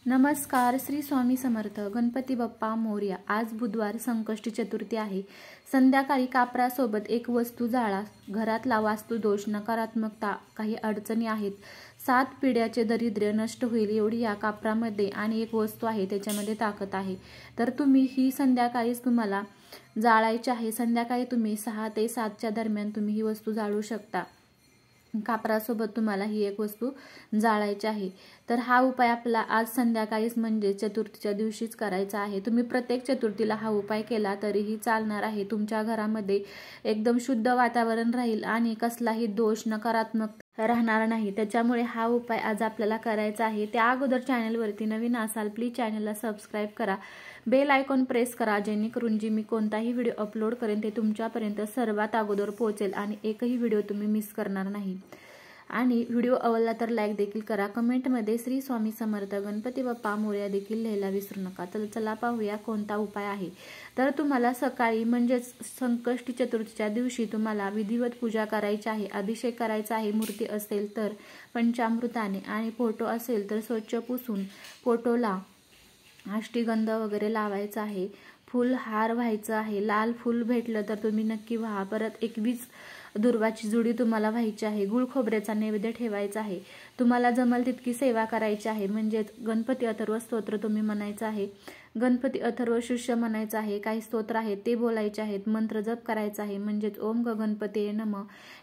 नमस्कार. श्री स्वामी समर्थ. गणपती बाप्पा मोरया. आज बुधवार संकष्टी चतुर्थी आहे. संध्याकाळी कापरासोबत एक वस्तू जाळा. घरातला वास्तुदोष, नकारात्मकता, काही अडचणी आहेत, 7 पिढ्याचे दारिद्र्य नष्ट होईल एवढी या कापरामध्ये आणि एक वस्तू आहे त्याच्यामध्ये ताकद आहे. तर तुम्ही ही संध्याकाळीच तुम्हाला जाळायची आहे. संध्याकाळी तुम्ही 6 ते 7च्या दरम्यान तुम्ही ही वस्तू जाळू शकता. कापरासोबत तुम्हाला ही एक वस्तू जाळायची आहे. तर हा उपाय आपला आज संध्याकाळीच म्हणजे चतुर्थीच्या दिवशीच करायचा आहे. तुम्ही प्रत्येक चतुर्थीला हा उपाय केला तरीही चालणार आहे. तुमच्या घरामध्ये एकदम शुद्ध वातावरण राहील आणि कसलाही दोष, नकारात्मक राहणार नाही. त्याच्यामुळे हा उपाय आज आपल्याला करायचा आहे. त्या अगोदर चॅनलवरती नवीन असाल प्लीज चॅनलला सबस्क्राईब करा, बेल आयकॉन प्रेस करा, जेणेकरून जी मी कोणताही व्हिडिओ अपलोड करेन ते तुमच्यापर्यंत सर्वात अगोदर पोहोचेल आणि एकही व्हिडिओ तुम्ही मिस करणार नाही. आणि व्हिडिओ आवडला तर लाईक देखील करा. कमेंटमध्ये श्री स्वामी समर्थ गणपती बाप्पा मोरया देखील लिहायला विसरू नका. तर चला पाहूया कोणता उपाय आहे. तर तुम्हाला सकाळी म्हणजेच संकष्टी चतुर्थीच्या दिवशी तुम्हाला विधिवत पूजा करायची आहे. अभिषेक करायचा आहे. मूर्ती असेल तर पंचामृताने आणि फोटो असेल तर स्वच्छ पुसून फोटोला अष्टगंध वगैरे लावायचा आहे. फुल हार व्हायचा आहे. लाल फुल भेटलं तर तुम्ही नक्की व्हा. परत 21 दुर्वाची जुडी तुम्हाला व्हायची आहे. गुळ खोबऱ्याचा नैवेद्य ठेवायचा आहे. तुम्हाला जमल तितकी सेवा करायची आहे. म्हणजेच गणपती अथर्व स्तोत्र तुम्ही म्हणायचं आहे. गणपती अथर्व शिष्य म्हणायचं आहे. काही स्तोत्र आहेत ते बोलायचे आहेत. मंत्र जप करायचा आहे. म्हणजेच ओम गणपते नमः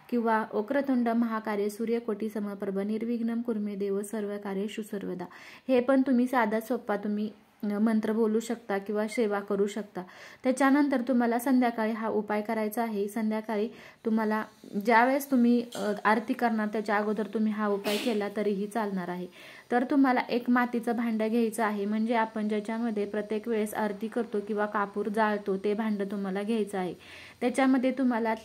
किंवा वक्रतुंड महाकार्य सूर्यकोटी समप्रभ निर्विघ्नं कुर्मे देव सर्व कार्येषु सर्वदा. हे पण तुम्ही साधा सोपा तुम्ही मंत्र बोलू शकता किंवा सेवा करू शकता. त्याच्यानंतर तुम्हाला संध्याकाळी हा उपाय करायचा आहे. संध्याकाळी तुम्हाला ज्यावेळेस तुम्ही आरती करणार त्याच्या अगोदर तुम्ही हा उपाय केला तरीही चालणार आहे. तर तुम्हाला एक मातीचं भांडं घ्यायचं आहे. म्हणजे आपण ज्याच्यामध्ये प्रत्येक वेळेस आरती करतो किंवा कापूर जाळतो ते भांडं तुम्हाला घ्यायचं आहे. त्याच्यामध्ये तुम्हाला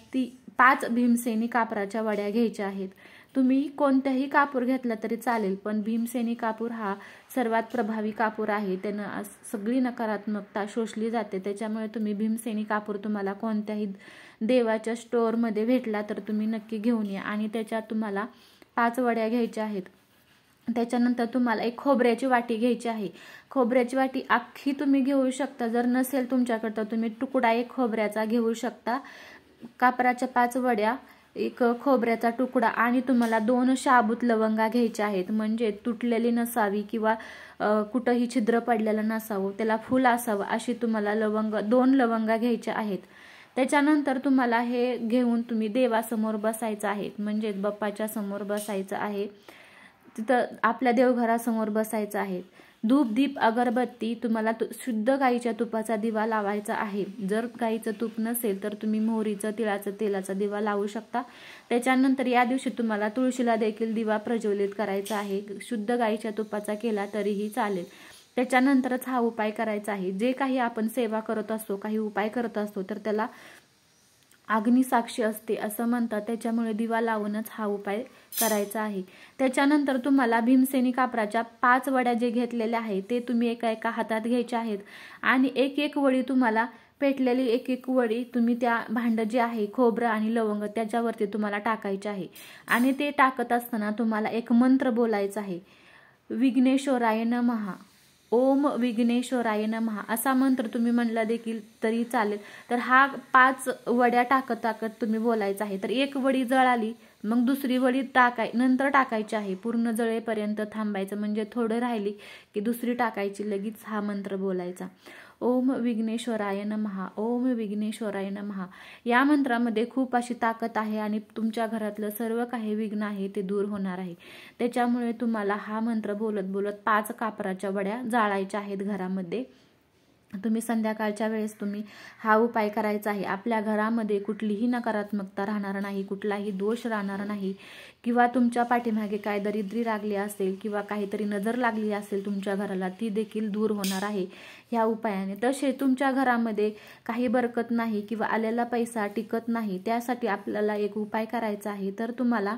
5 भीमसेनी कापराच्या वड्या घ्यायच्या आहेत. तुम्ही कोणताही कापूर घेतला तरी चालेल, पण भीमसेनी कापूर हा सर्वात प्रभावी कापूर आहे. त्यानं सगळी नकारात्मकता शोषली जाते. त्याच्यामुळे तुम्ही भीमसेनी कापूर तुम्हाला कोणत्याही देवाच्या स्टोअरमध्ये भेटला तर तुम्ही नक्की घेऊन या आणि त्याच्यात तुम्हाला 5 वड्या घ्यायच्या आहेत. त्याच्यानंतर तुम्हाला एक खोबऱ्याची वाटी घ्यायची आहे. खोबऱ्याची वाटी अख्खी तुम्ही घेऊ शकता. जर नसेल तुमच्याकडे तर तुम्ही तुकडा एक खोबऱ्याचा घेऊ शकता. कापराच्या 5 वड्या, एक खोबऱ्याचा तुकडा आणि तुम्हाला 2 शाबूत लवंगा घ्यायच्या आहेत. म्हणजे तुटलेली नसावी किंवा कुठंही छिद्र पडलेलं नसावं, त्याला फुल असावं अशी तुम्हाला 2 लवंगा घ्यायच्या आहेत. त्याच्यानंतर तुम्हाला हे घेऊन तुम्ही देवासमोर बसायचं आहे. म्हणजे बाप्पाच्या समोर बसायचं आहे. तिथं आपल्या देवघरासमोर बसायचं आहे. धूप, दीप, अगरबत्ती, तुम्हाला शुद्ध गाईच्या तुपाचा दिवा लावायचा आहे. जर गाईचं तूप नसेल तर तुम्ही मोहरीचं, तिळाचं तेलाचा दिवा लावू शकता. त्याच्यानंतर या दिवशी तुम्हाला तुळशीला देखील दिवा प्रज्वलित करायचा आहे. शुद्ध गाईच्या तुपाचा केला तरीही चालेल. त्याच्यानंतरच हा उपाय करायचा आहे. जे काही आपण सेवा करत असतो, काही उपाय करत असतो तर त्याला अग्निसाक्षी असते असं म्हणतात. त्याच्यामुळे दिवा लावूनच हा उपाय करायचा आहे. त्याच्यानंतर तुम्हाला भीमसेनी कापराच्या 5 वड्या जे घेतलेल्या आहेत ते तुम्ही एका हातात घ्यायच्या आहेत आणि एक वडी तुम्हाला पेटलेली एक वडी तुम्ही त्या भांड जे आहे खोबरं आणि लवंग त्याच्यावरती तुम्हाला टाकायचे आहे. आणि ते टाकत असताना तुम्हाला एक मंत्र बोलायचा आहे. विघ्नेश्वराय नमः, ओम विघ्नेश्वराय नमः असा मंत्र तुम्ही म्हणला देखील तरी चालेल. तर हा 5 वड्या टाकत तुम्ही बोलायचा आहे. तर एक वडी जळाली मग दुसरी वडी नंतर टाकायची आहे. पूर्ण जळेपर्यंत थांबायचं. म्हणजे थोडं राहिली की दुसरी टाकायची. लगेच हा मंत्र बोलायचा. ओम विघ्नेश्वराय नमः, ओम विघ्नेश्वराय नमः. या मंत्रामध्ये खूप अशी ताकद आहे आणि तुमच्या घरातलं सर्व काही विघ्न आहे ते दूर होणार आहे. त्याच्यामुळे तुम्हाला हा मंत्र बोलत बोलत 5 कापराच्या वड्या जाळायच्या आहेत घरामध्ये. तुम्ही संध्याकाळच्या वेळेस तुम्ही हा उपाय करायचा आहे. आपल्या घरामध्ये कुठलीही नकारात्मकता राहणार नाही, कुठलाही दोष राहणार नाही किंवा तुमच्या पाठीमागे काय दरिद्री लागली असेल किंवा काहीतरी नजर लागली असेल तुमच्या घराला ती देखील दूर होणार आहे ह्या उपायाने. तसे तुमच्या घरामध्ये काही बरकत नाही किंवा आलेला पैसा टिकत नाही, त्यासाठी आपल्याला एक उपाय करायचा आहे. तर तुम्हाला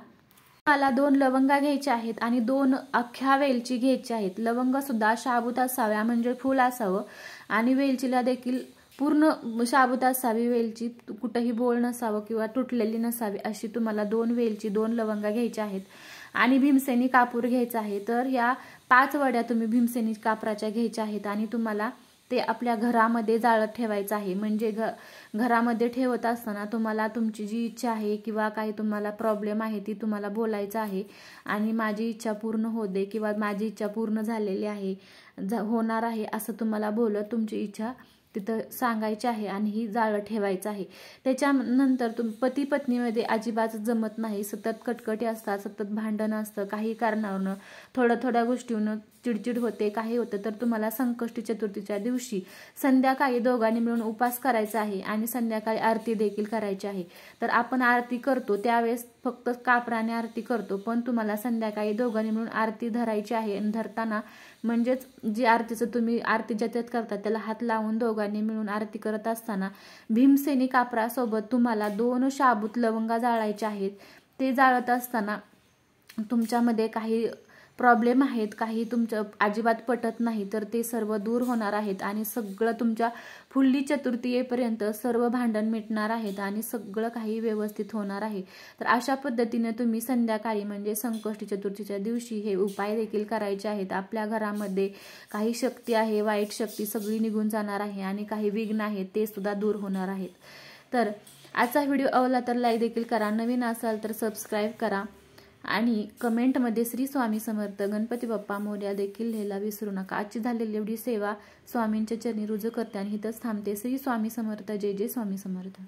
2 लवंगा घ्यायच्या आहेत आणि 2 अख्ख्या वेलची घ्यायच्या आहेत. लवंग सुद्धा शाबूत असाव्या म्हणजे फुल असावं आणि वेलचीला देखील पूर्ण शाबूत असावी. वेलची कुठेही बोळ नसावं किंवा तुटलेली नसावी अशी तुम्हाला 2 वेलची, 2 लवंगा घ्यायच्या आहेत आणि भीमसेनी कापूर घ्यायचा आहे. तर या 5 वड्या तुम्ही भीमसेनी कापराच्या घ्यायच्या आहेत आणि तुम्हाला ते आपल्या घरामध्ये जाळत ठेवायचं आहे। म्हणजे घरामध्ये ठेवत असताना तुम्हाला तुमची जी इच्छा आहे किंवा काही तुम्हाला प्रॉब्लेम आहे ती तुम्हाला बोलायचं आहे आणि माझी इच्छा पूर्ण होऊ दे किंवा माझी इच्छा पूर्ण झालेली आहे, होणार आहे असं तुम्हाला बोलत तुमची इच्छा तिथं सांगायची आहे आणि ही जाळं ठेवायचं आहे। त्याच्यानंतर पती पत्नीमध्ये अजिबात जमत नाही, सतत कटकटी असतात, सतत भांडण असतं, काही कारणावरून थोड्या गोष्टीवरून चिडचिड होते, काही होतं, तर तुम्हाला संकष्टी चतुर्थीच्या दिवशी संध्याकाळी दोघांनी मिळून उपवास करायचा आहे आणि संध्याकाळी आरती देखील करायची आहे। तर आपण आरती करतो त्यावेळेस फक्त कापराने आरती करतो, पण तुम्हाला संध्याकाळी दोघांनी मिळून आरती धरायची आहे आणि धरताना म्हणजेच जी आरतीचं तुम्ही आरती ज्याच्यात करता त्याला हात लावून दोघांनी मिळून आरती करत असताना भीमसेनी कापरासोबत तुम्हाला 2 शाबूत लवंगा जाळायच्या आहेत। ते जाळत असताना तुमच्यामध्ये काही प्रॉब्लेम आहेत, काही तुमचं अजिबात पटत नाही, तर ते सर्व दूर होणार आहेत आणि सगळं तुमच्या फुल्ली चतुर्थी येईपर्यंत सर्व भांडण मिटणार आहेत आणि सगळं काही व्यवस्थित होणार आहे। तर अशा पद्धतीने तुम्ही संध्याकाळी म्हणजे संकष्टी चतुर्थीच्या दिवशी हे उपाय देखील करायचे आहेत। आपल्या घरामध्ये काही शक्ती आहे, वाईट शक्ती सगळी निघून जाणार आहे आणि काही विघ्न आहेत ते सुद्धा दूर होणार आहेत। तर आजचा व्हिडिओ आवडला तर लाईक देखील करा, नवीन असाल तर सबस्क्राईब करा आणि कमेंटमध्ये श्री स्वामी समर्थ गणपती बाप्पा मोरया देखील लिहायला विसरू नका। आजची झालेली एवढी सेवा स्वामींच्या चरणी रुजू करते आणि इथंच थांबते। श्री स्वामी समर्थ, जय जय स्वामी समर्थ।